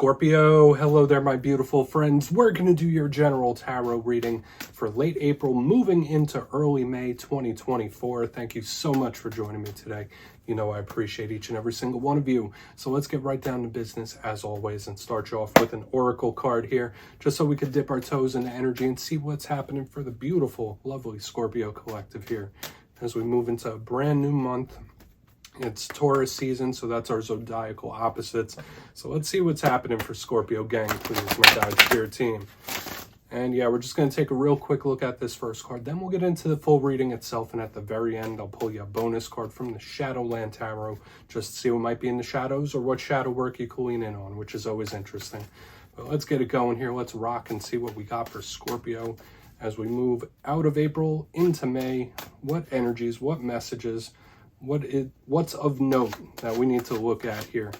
Scorpio, hello there my beautiful friends. We're going to do your general tarot reading for late April moving into early May 2024. Thank you so much for joining me today. You know I appreciate each and every single one of you. So let's get right down to business as always and start you off with an oracle card here just so we could dip our toes into energy and see what's happening for the beautiful, lovely Scorpio collective here as we move into a brand new month. It's Taurus season, so that's our zodiacal opposites. So let's see what's happening for Scorpio gang, please, my guide spirit team. And yeah, we're just going to take a real quick look at this first card. Then we'll get into the full reading itself. And at the very end, I'll pull you a bonus card from the Shadowland Tarot just to see what might be in the shadows or what shadow work you can lean in on, which is always interesting. But let's get it going here. Let's rock and see what we got for Scorpio as we move out of April into May. What energies, what messages, what's of note that we need to look at here,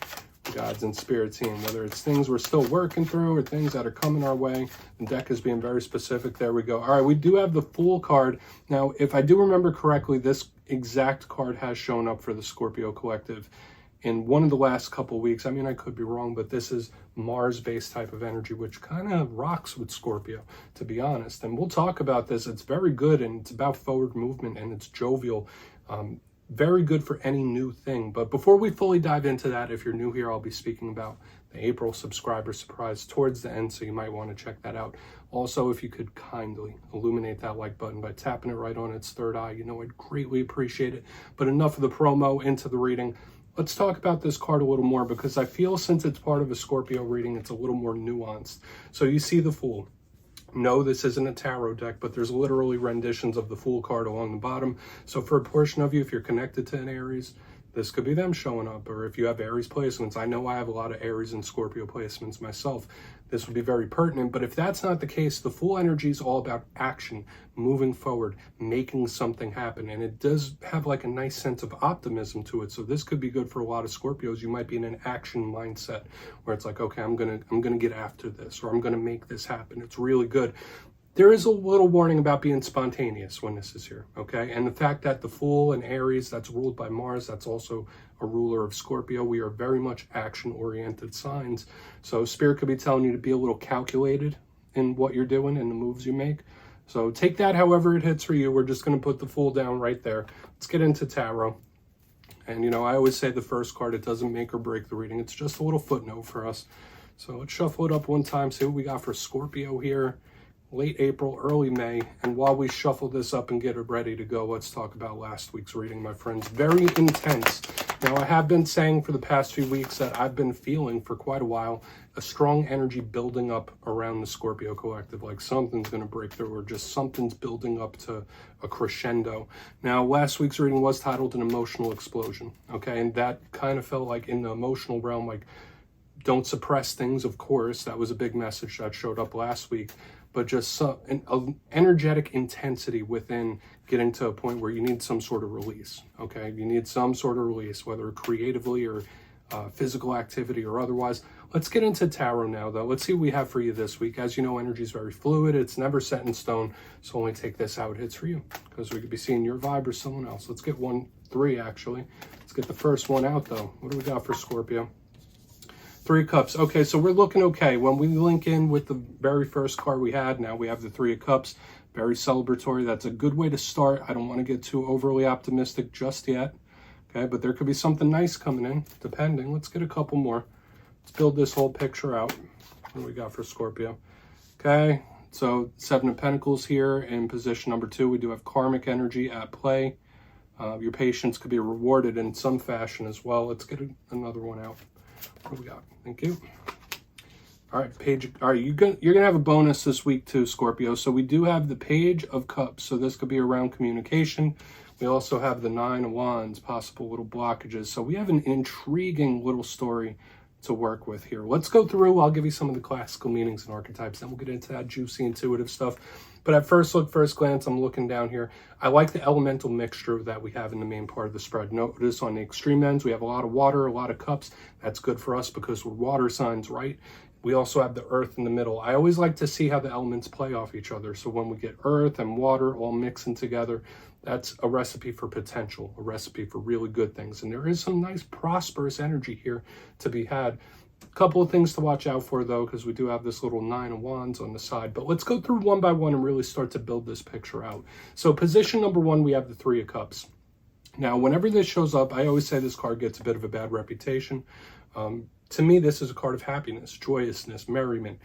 gods and spirit team, whether it's things we're still working through or things that are coming our way. The deck is being very specific. There we go. All right, we do have the Fool card. Now, if I do remember correctly, this exact card has shown up for the Scorpio collective in one of the last couple weeks. I mean, I could be wrong, but this is Mars-based type of energy, which kind of rocks with Scorpio, to be honest. And we'll talk about this. It's very good, and it's about forward movement, and it's jovial. Very good for any new thing. But before we fully dive into that, if you're new here, I'll be speaking about the April subscriber surprise towards the end, so you might want to check that out. Also, if you could kindly illuminate that like button by tapping it right on its third eye, you know I'd greatly appreciate it. But enough of the promo, into the reading. Let's talk about this card a little more, because I feel since it's part of a Scorpio reading, it's a little more nuanced. So you see the Fool. No, this isn't a tarot deck, but there's literally renditions of the Fool card along the bottom. So for a portion of you, if you're connected to an Aries, this could be them showing up. Or if you have Aries placements, I know I have a lot of Aries and Scorpio placements myself. This would be very pertinent. But if that's not the case, the Fool energy is all about action, moving forward, making something happen. And it does have like a nice sense of optimism to it. So this could be good for a lot of Scorpios. You might be in an action mindset where it's like, okay, I'm gonna get after this, or I'm gonna make this happen. It's really good. There is a little warning about being spontaneous when this is here, okay? And the fact that the Fool and Aries, that's ruled by Mars, that's also a ruler of Scorpio. We are very much action-oriented signs. So Spirit could be telling you to be a little calculated in what you're doing and the moves you make. So take that however it hits for you. We're just going to put the Fool down right there. Let's get into tarot. And, you know, I always say the first card, it doesn't make or break the reading. It's just a little footnote for us. So let's shuffle it up one time, see what we got for Scorpio here. Late April, early May. And while we shuffle this up and get it ready to go, let's talk about last week's reading, my friends. Very intense. Now, I have been saying for the past few weeks that I've been feeling for quite a while a strong energy building up around the Scorpio collective, like something's going to break through, or just something's building up to a crescendo. Now, last week's reading was titled An Emotional Explosion, okay? And that kind of felt like in the emotional realm, like don't suppress things, of course. That was a big message that showed up last week. But just an energetic intensity within getting to a point where you need some sort of release, okay? You need some sort of release, whether creatively or physical activity or otherwise. Let's get into tarot now, though. Let's see what we have for you this week. As you know, energy is very fluid. It's never set in stone, so only take this how it hits for you, because we could be seeing your vibe or someone else. Let's get three, actually. Let's get the first one out, though. What do we got for Scorpio? Three of Cups. Okay, so we're looking okay. When we link in with the very first card we had, now we have the Three of Cups. Very celebratory. That's a good way to start. I don't want to get too overly optimistic just yet. Okay, but there could be something nice coming in, depending. Let's get a couple more. Let's build this whole picture out. What do we got for Scorpio? Okay, so Seven of Pentacles here in position number 2. We do have karmic energy at play. Your patience could be rewarded in some fashion as well. Let's get another one out. What do we got? Thank you. All right, Page. All right, you're gonna have a bonus this week too, Scorpio. So we do have the Page of Cups. So this could be around communication. We also have the Nine of Wands, possible little blockages. So we have an intriguing little story to work with here. Let's go through. I'll give you some of the classical meanings and archetypes. Then we'll get into that juicy, intuitive stuff. But at first glance, I'm looking down here. I like the elemental mixture that we have in the main part of the spread. Notice on the extreme ends, we have a lot of water, a lot of cups. That's good for us because we're water signs, right? We also have the earth in the middle. I always like to see how the elements play off each other. So when we get earth and water all mixing together, that's a recipe for potential, a recipe for really good things. And there is some nice prosperous energy here to be had. Couple of things to watch out for, though, because we do have this little 9 of Wands on the side. But let's go through one by one and really start to build this picture out. So position number 1, we have the 3 of Cups. Now, whenever this shows up, I always say this card gets a bit of a bad reputation. To me, this is a card of happiness, joyousness, merriment,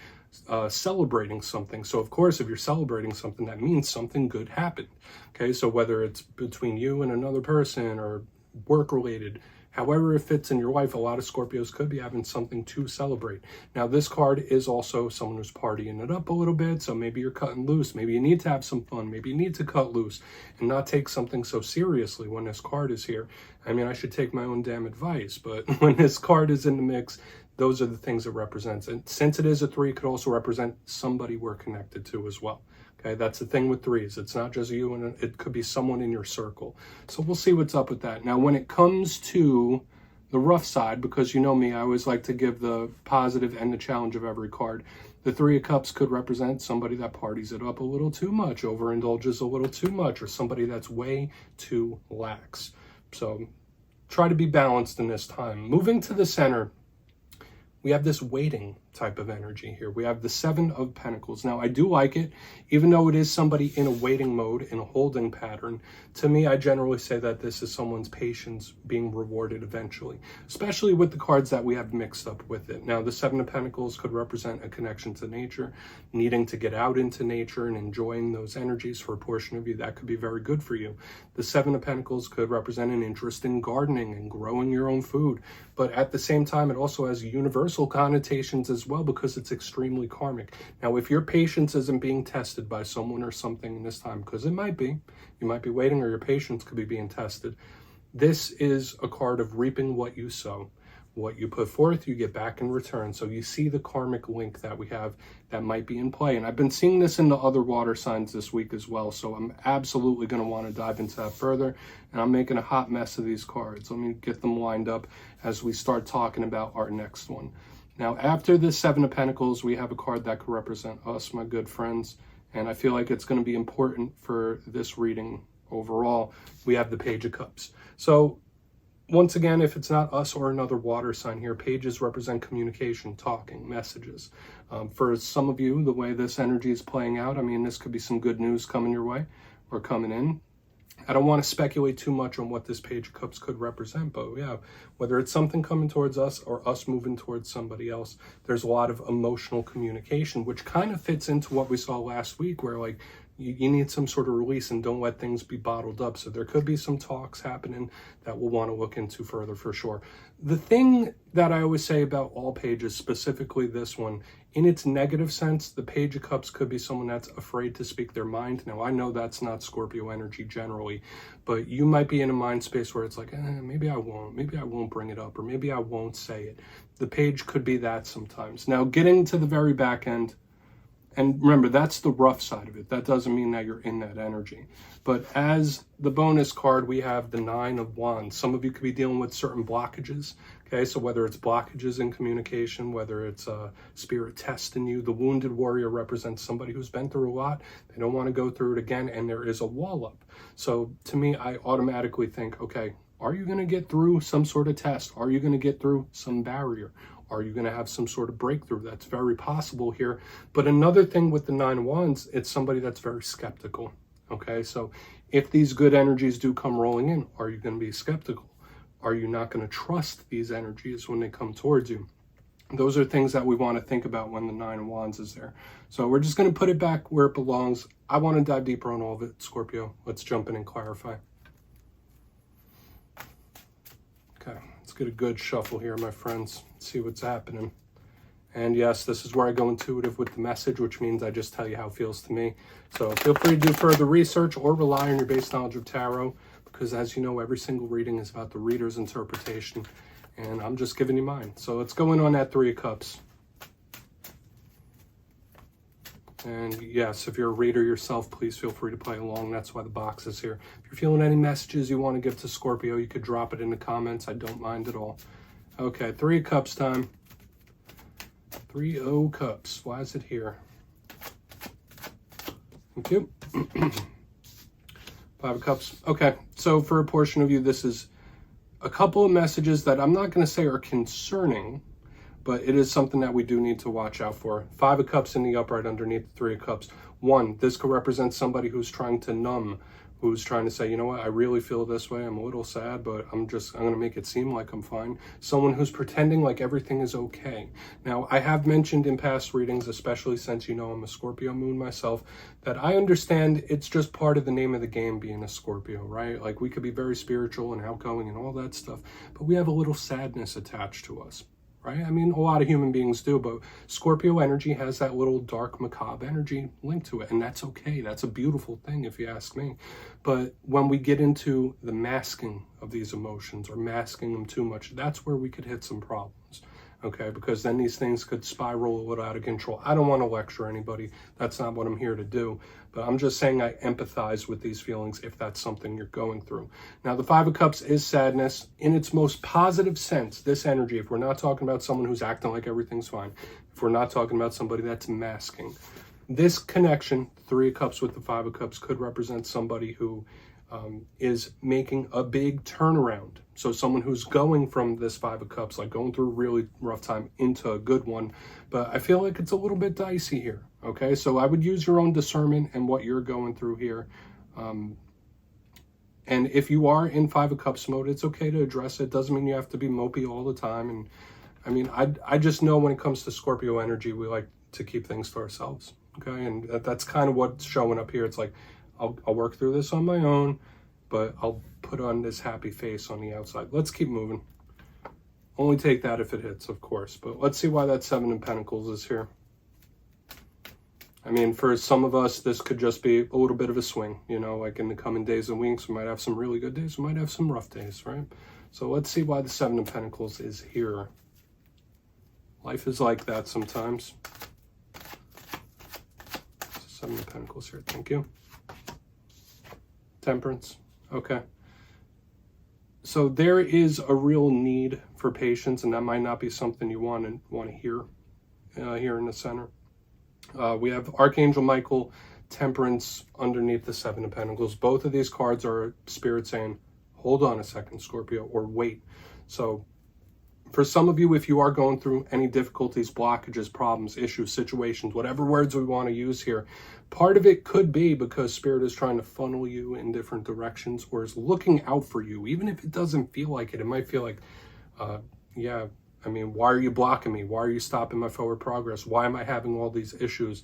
celebrating something. So, of course, if you're celebrating something, that means something good happened. Okay, so whether it's between you and another person or work-related, however it fits in your life, a lot of Scorpios could be having something to celebrate. Now, this card is also someone who's partying it up a little bit, so maybe you're cutting loose. Maybe you need to have some fun. Maybe you need to cut loose and not take something so seriously when this card is here. I mean, I should take my own damn advice, but when this card is in the mix, those are the things it represents. And since it is a 3, it could also represent somebody we're connected to as well. Okay, that's the thing with 3s. It's not just you, and it could be someone in your circle. So we'll see what's up with that. Now, when it comes to the rough side, because you know me, I always like to give the positive and the challenge of every card. The 3 of Cups could represent somebody that parties it up a little too much, overindulges a little too much, or somebody that's way too lax. So try to be balanced in this time. Moving to the center, we have this waiting type of energy here. We have the 7 of Pentacles. Now, I do like it, even though it is somebody in a waiting mode, in a holding pattern. To me, I generally say that this is someone's patience being rewarded eventually, especially with the cards that we have mixed up with it. Now, the 7 of Pentacles could represent a connection to nature, needing to get out into nature and enjoying those energies for a portion of you. That could be very good for you. The 7 of Pentacles could represent an interest in gardening and growing your own food. But at the same time, it also has universal connotations as well, because it's extremely karmic. Now, if your patience isn't being tested by someone or something in this time, because it might be, you might be waiting, or your patience could be being tested, this is a card of reaping what you sow. What you put forth, you get back in return. So you see the karmic link that we have that might be in play. And I've been seeing this in the other water signs this week as well. So I'm absolutely going to want to dive into that further. And I'm making a hot mess of these cards. Let me get them lined up as we start talking about our next one. Now, after the 7 of Pentacles, we have a card that could represent us, my good friends. And I feel like it's going to be important for this reading overall. We have the Page of Cups. So once again, if it's not us or another water sign here, pages represent communication, talking, messages. For some of you, the way this energy is playing out, I mean, this could be some good news coming your way or coming in. I don't want to speculate too much on what this Page of Cups could represent, but yeah, whether it's something coming towards us or us moving towards somebody else, there's a lot of emotional communication, which kind of fits into what we saw last week, where like you need some sort of release and don't let things be bottled up. So there could be some talks happening that we'll want to look into further for sure. The thing that I always say about all pages, specifically this one, in its negative sense, the Page of Cups could be someone that's afraid to speak their mind. Now, I know that's not Scorpio energy generally, but you might be in a mind space where it's like, maybe I won't bring it up, or maybe I won't say it. The page could be that sometimes. Now, getting to the very back end, and remember, that's the rough side of it. That doesn't mean that you're in that energy. But as the bonus card, we have the 9 of Wands. Some of you could be dealing with certain blockages. Okay, so whether it's blockages in communication, whether it's a spirit test in you, the wounded warrior represents somebody who's been through a lot. They don't want to go through it again, and there is a wall up. So to me, I automatically think, okay, are you going to get through some sort of test? Are you going to get through some barrier? Are you going to have some sort of breakthrough? That's very possible here. But another thing with the 9 of Wands, it's somebody that's very skeptical. Okay, so if these good energies do come rolling in, are you going to be skeptical? Are you not going to trust these energies when they come towards you? Those are things that we want to think about when the 9 of Wands is there. So we're just going to put it back where it belongs. I want to dive deeper on all of it, Scorpio. Let's jump in and clarify. Okay, let's get a good shuffle here, my friends. See what's happening. And yes, this is where I go intuitive with the message, which means I just tell you how it feels to me. So feel free to do further research or rely on your base knowledge of tarot, because as you know, every single reading is about the reader's interpretation, and I'm just giving you mine. So let's go in on that 3 of Cups. And yes, if you're a reader yourself, please feel free to play along. That's why the box is here. If you're feeling any messages you want to give to Scorpio, you could drop it in the comments. I don't mind at all. Okay, 3 of Cups time. 3 of Cups. Why is it here? Thank you. 5 of Cups. Okay, so for a portion of you, this is a couple of messages that I'm not going to say are concerning, but it is something that we do need to watch out for. 5 of Cups in the upright underneath the 3 of Cups. 1, this could represent somebody who's trying to numb, who's trying to say, you know what, I really feel this way, I'm a little sad, but I'm going to make it seem like I'm fine. Someone who's pretending like everything is okay. Now, I have mentioned in past readings, especially since you know I'm a Scorpio moon myself, that I understand it's just part of the name of the game being a Scorpio, right? Like, we could be very spiritual and outgoing and all that stuff, but we have a little sadness attached to us. Right? I mean, a lot of human beings do, but Scorpio energy has that little dark, macabre energy linked to it, and that's okay. That's a beautiful thing, if you ask me. But when we get into the masking of these emotions or masking them too much, that's where we could hit some problems, okay? Because then these things could spiral a little out of control. I don't want to lecture anybody. That's not what I'm here to do. But I'm just saying I empathize with these feelings if that's something you're going through. Now, the 5 of Cups is sadness in its most positive sense. This energy, if we're not talking about someone who's acting like everything's fine, if we're not talking about somebody that's masking, this connection, 3 of Cups with the 5 of Cups, could represent somebody who is making a big turnaround. So someone who's going from this 5 of Cups, like going through a really rough time, into a good one. But I feel like it's a little bit dicey here, okay? So I would use your own discernment and what you're going through here. And if you are in 5 of Cups mode, it's okay to address it. Doesn't mean you have to be mopey all the time. And I mean, I just know when it comes to Scorpio energy, we like to keep things to ourselves, okay? And that's kind of what's showing up here. It's like, I'll work through this on my own, but I'll put on this happy face on the outside. Let's keep moving. Only take that if it hits, of course. But let's see why that 7 of Pentacles is here. I mean, for some of us, this could just be a little bit of a swing. You know, like in the coming days and weeks, we might have some really good days. We might have some rough days, right? So let's see why the 7 of Pentacles is here. Life is like that sometimes. 7 of Pentacles here. Thank you. Temperance. Okay. So there is a real need for patience, and that might not be something you want to hear here in the center. We have Archangel Michael, Temperance underneath the 7 of Pentacles. Both of these cards are Spirit saying, hold on a second, Scorpio, or wait. So for some of you, if you are going through any difficulties, blockages, problems, issues, situations, whatever words we want to use here, part of it could be because Spirit is trying to funnel you in different directions or is looking out for you. Even if it doesn't feel like it, it might feel like, yeah, I mean, why are you blocking me? Why are you stopping my forward progress? Why am I having all these issues?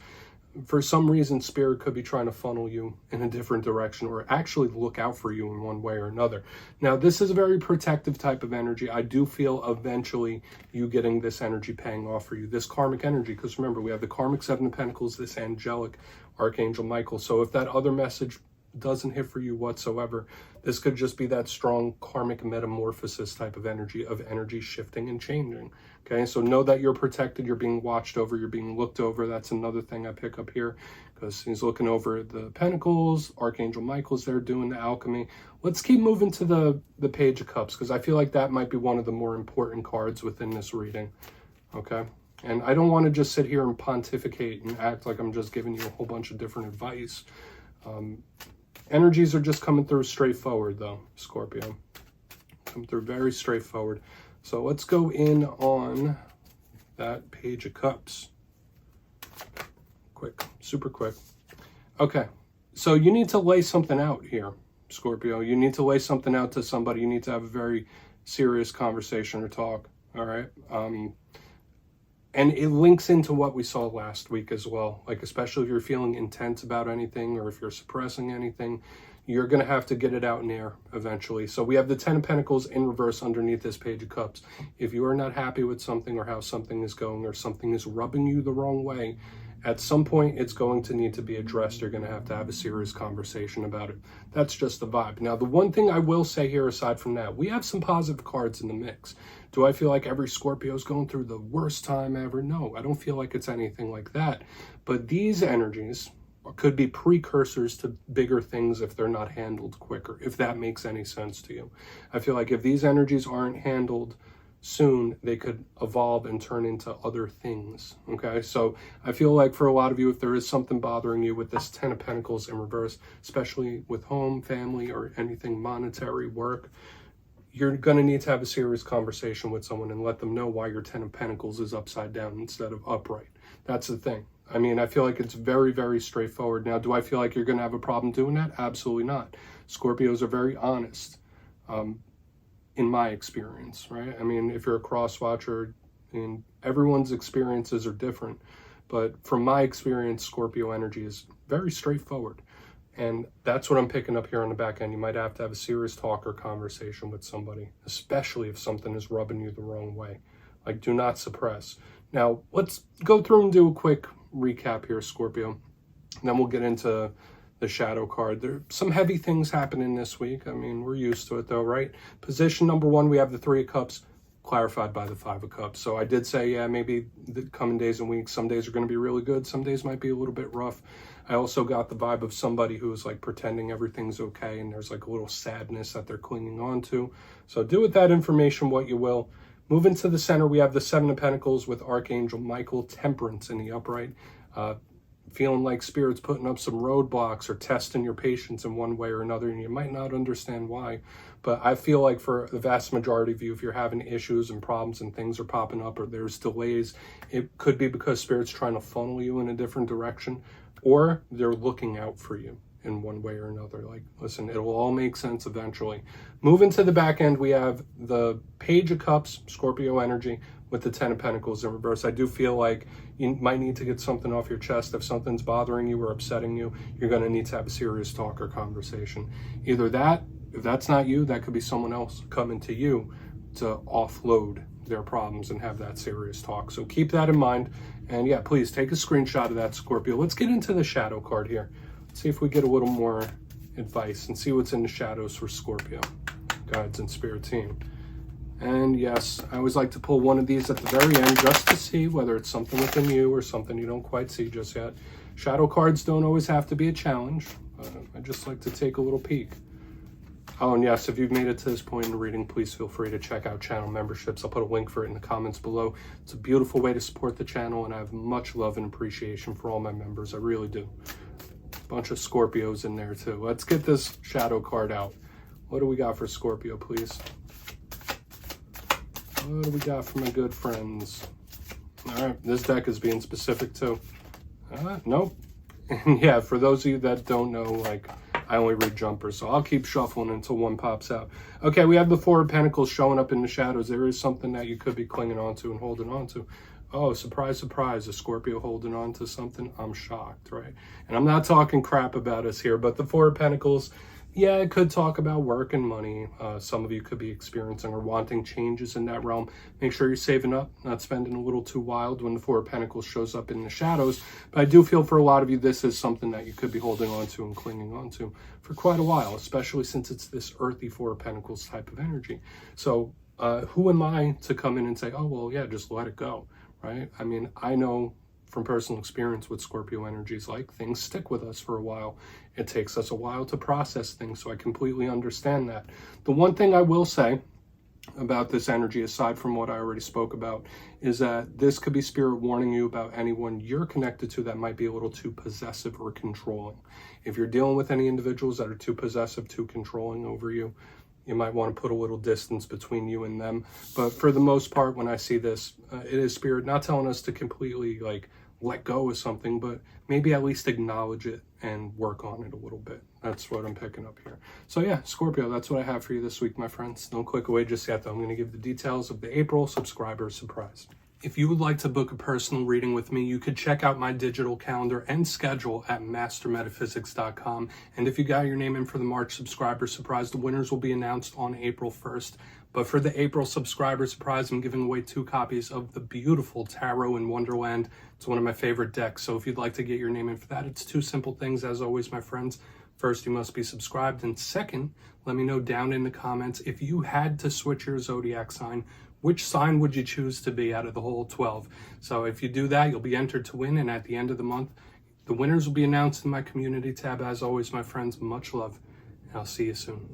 For some reason, Spirit could be trying to funnel you in a different direction or actually look out for you in one way or another. Now, this is a very protective type of energy. I do feel eventually you getting this energy paying off for you, this karmic energy, because remember, we have the karmic 7 of Pentacles, this angelic Archangel Michael. So if that other message doesn't hit for you whatsoever, this could just be that strong karmic metamorphosis type of energy shifting and changing. Okay, so know that you're protected, you're being watched over, you're being looked over. That's another thing I pick up here, because he's looking over the Pentacles, Archangel Michael's there doing the alchemy. Let's keep moving to the Page of Cups, because I feel like that might be one of the more important cards within this reading. Okay, and I don't want to just sit here and pontificate and act like I'm just giving you a whole bunch of different advice. Energies are just coming through straightforward, though, Scorpio. Come through very straightforward. So let's go in on that Page of Cups. Quick, super quick. Okay, so you need to lay something out here, Scorpio. You need to lay something out to somebody. You need to have a very serious conversation or talk, all right? And it links into what we saw last week as well. Like, especially if you're feeling intense about anything or if you're suppressing anything, you're going to have to get it out in air eventually. So we have the 10 of Pentacles in reverse underneath this Page of Cups. If you are not happy with something or how something is going or something is rubbing you the wrong way, at some point it's going to need to be addressed. You're going to have a serious conversation about it. That's just the vibe. Now, the one thing I will say here aside from that, we have some positive cards in the mix. Do I feel like every Scorpio is going through the worst time ever? No, I don't feel like it's anything like that. But these energies could be precursors to bigger things if they're not handled quicker, if that makes any sense to you. I feel like if these energies aren't handled soon, they could evolve and turn into other things, okay? So I feel like for a lot of you, if there is something bothering you with this 10 of Pentacles in reverse, especially with home, family, or anything monetary, work, you're going to need to have a serious conversation with someone and let them know why your 10 of Pentacles is upside down instead of upright. That's the thing. I mean, I feel like it's very, very straightforward. Now, do I feel like you're going to have a problem doing that? Absolutely not. Scorpios are very honest, in my experience, right? I mean, if you're a cross watcher, and everyone's experiences are different, but from my experience, Scorpio energy is very straightforward. And that's what I'm picking up here on the back end. You might have to have a serious talk or conversation with somebody, especially if something is rubbing you the wrong way. Like, do not suppress. Now, let's go through and do a quick recap here, Scorpio. And then we'll get into the shadow card. There are some heavy things happening this week. I mean, we're used to it though, right? Position number 1, we have the 3 of Cups, clarified by the 5 of Cups. So I did say, yeah, maybe the coming days and weeks, some days are going to be really good, some days might be a little bit rough. I also got the vibe of somebody who is like pretending everything's okay, and there's like a little sadness that they're clinging on to. So do with that information what you will. Moving to the center, we have the 7 of Pentacles with Archangel Michael, Temperance in the upright. Feeling like Spirit's putting up some roadblocks or testing your patience in one way or another, and you might not understand why. But I feel like for the vast majority of you, if you're having issues and problems and things are popping up or there's delays, it could be because Spirit's trying to funnel you in a different direction, or they're looking out for you in one way or another. Like, listen, it'll all make sense eventually. Moving to the back end, we have the Page of Cups, Scorpio energy, with the 10 of Pentacles in reverse. I do feel like you might need to get something off your chest. If something's bothering you or upsetting you, you're going to need to have a serious talk or conversation. Either that, if that's not you, that could be someone else coming to you to offload their problems and have that serious talk. So keep that in mind. And yeah, please take a screenshot of that, Scorpio. Let's get into the shadow card here. Let's see if we get a little more advice and see what's in the shadows for Scorpio, guides and spirit team. And yes, I always like to pull one of these at the very end just to see whether it's something within you or something you don't quite see just yet. Shadow cards don't always have to be a challenge. I just like to take a little peek. Oh, and yes, if you've made it to this point in the reading, please feel free to check out channel memberships. I'll put a link for it in the comments below. It's a beautiful way to support the channel, and I have much love and appreciation for all my members. I really do. A bunch of Scorpios in there too. Let's get this shadow card out. What do we got for Scorpio, please? What do we got for my good friends? All right, this deck is being specific too. Nope. And yeah, for those of you that don't know, like, I only read jumpers, so I'll keep shuffling until one pops out. Okay, we have the 4 of Pentacles showing up in the shadows. There is something that you could be clinging on to and holding on to. Oh, surprise, surprise, a Scorpio holding on to something? I'm shocked, right? And I'm not talking crap about us here, but the 4 of Pentacles, yeah, it could talk about work and money. Some of you could be experiencing or wanting changes in that realm. Make sure you're saving up, not spending a little too wild when the 4 of Pentacles shows up in the shadows. But I do feel for a lot of you, this is something that you could be holding on to and clinging on to for quite a while, especially since it's this earthy 4 of Pentacles type of energy. So who am I to come in and say, oh, well, yeah, just let it go, right? I mean, I know from personal experience what Scorpio energy is like. Things stick with us for a while. It takes us a while to process things, so I completely understand that. The one thing I will say about this energy, aside from what I already spoke about, is that this could be spirit warning you about anyone you're connected to that might be a little too possessive or controlling. If you're dealing with any individuals that are too possessive, too controlling over you, you might want to put a little distance between you and them. But for the most part, when I see this, it is spirit not telling us to completely like let go of something, but maybe at least acknowledge it and work on it a little bit. That's what I'm picking up here. So yeah, Scorpio, that's what I have for you this week, my friends. Don't click away just yet, though. I'm going to give the details of the April subscriber surprise. If you would like to book a personal reading with me, you could check out my digital calendar and schedule at mastermetaphysics.com. And if you got your name in for the March subscriber surprise, the winners will be announced on April 1st. But for the April subscriber surprise, I'm giving away 2 copies of the beautiful Tarot in Wonderland. It's one of my favorite decks. So if you'd like to get your name in for that, it's 2 simple things, as always, my friends. First, you must be subscribed. And second, let me know down in the comments, if you had to switch your zodiac sign, which sign would you choose to be out of the whole 12? So if you do that, you'll be entered to win. And at the end of the month, the winners will be announced in my community tab. As always, my friends, much love. And I'll see you soon.